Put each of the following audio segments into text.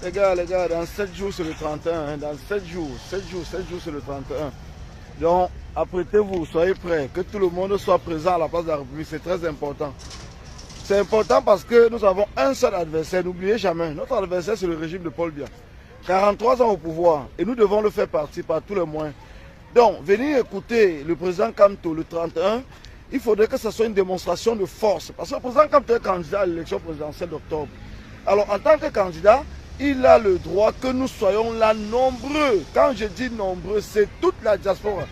Les gars, dans 7 jours c'est le 31, hein, dans 7 jours c'est le 31. Donc, apprêtez-vous, soyez prêts, que tout le monde soit présent à la place de la République, c'est très important. C'est important parce que nous avons un seul adversaire, n'oubliez jamais, notre adversaire c'est le régime de Paul Biya. 43 ans au pouvoir, et nous devons le faire partie par tous les moyens. Donc, venir écouter le président Kamto le 31, il faudrait que ce soit une démonstration de force, parce que le président Kamto est candidat à l'élection présidentielle d'octobre. Alors, en tant que candidat, il a le droit que nous soyons là nombreux. Quand je dis nombreux, c'est toute la diaspora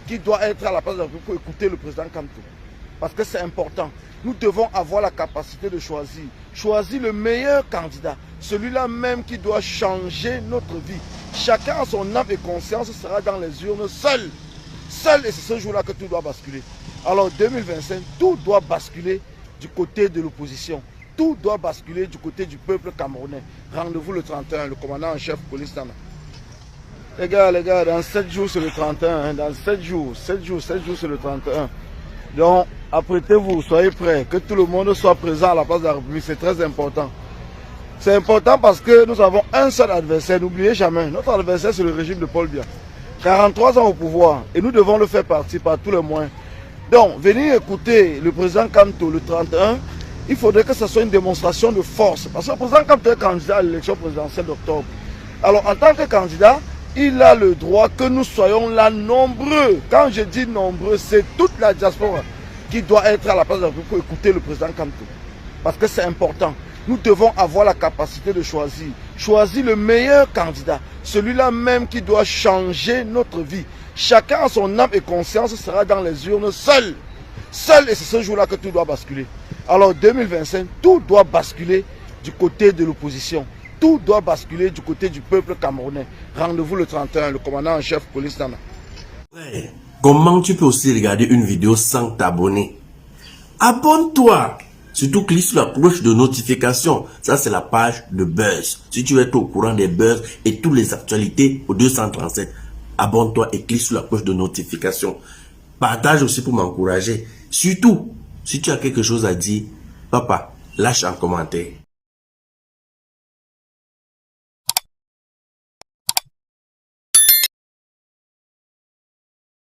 qui doit être à la place de la République pour écouter le président Kamto. Parce que c'est important. Nous devons avoir la capacité de choisir. Choisir le meilleur candidat. Celui-là même qui doit changer notre vie. Chacun a son âme et conscience sera dans les urnes seul. Seul, et c'est ce jour-là que tout doit basculer. Alors 2025, tout doit basculer du côté de l'opposition. Tout doit basculer du côté du peuple camerounais. Rendez-vous le 31, le commandant en chef police Tana. Les gars, dans 7 jours c'est le 31, hein, dans 7 jours c'est le 31. Donc, apprêtez-vous, soyez prêts, que tout le monde soit présent à la place de la République, c'est très important. C'est important parce que nous avons un seul adversaire, n'oubliez jamais, notre adversaire c'est le régime de Paul Biya. 43 ans au pouvoir, et nous devons le faire partie par tous les moyens. Donc, venir écouter le président Kamto le 31, il faudrait que ce soit une démonstration de force. Parce que le président Kamto est candidat à l'élection présidentielle d'octobre. Alors, en tant que candidat, il a le droit que nous soyons là nombreux. Quand je dis nombreux, c'est toute la diaspora qui doit être à la place de la République pour écouter le président Kamto. Parce que c'est important. Nous devons avoir la capacité de choisir. Choisir le meilleur candidat. Celui-là même qui doit changer notre vie. Chacun a son âme et conscience sera dans les urnes seul. Seul, et c'est ce jour-là que tout doit basculer. Alors 2025, tout doit basculer du côté de l'opposition. Tout doit basculer du côté du peuple camerounais. Rendez-vous le 31, le commandant en chef police Tana. Ouais. Comment tu peux aussi regarder une vidéo sans t'abonner? Abonne-toi! Surtout clique sur la cloche de notification. Ça, c'est la page de Buzz. Si tu veux être au courant des buzz et toutes les actualités au 237, abonne-toi et clique sur la cloche de notification. Partage aussi pour m'encourager. Surtout, si tu as quelque chose à dire, papa, lâche un commentaire.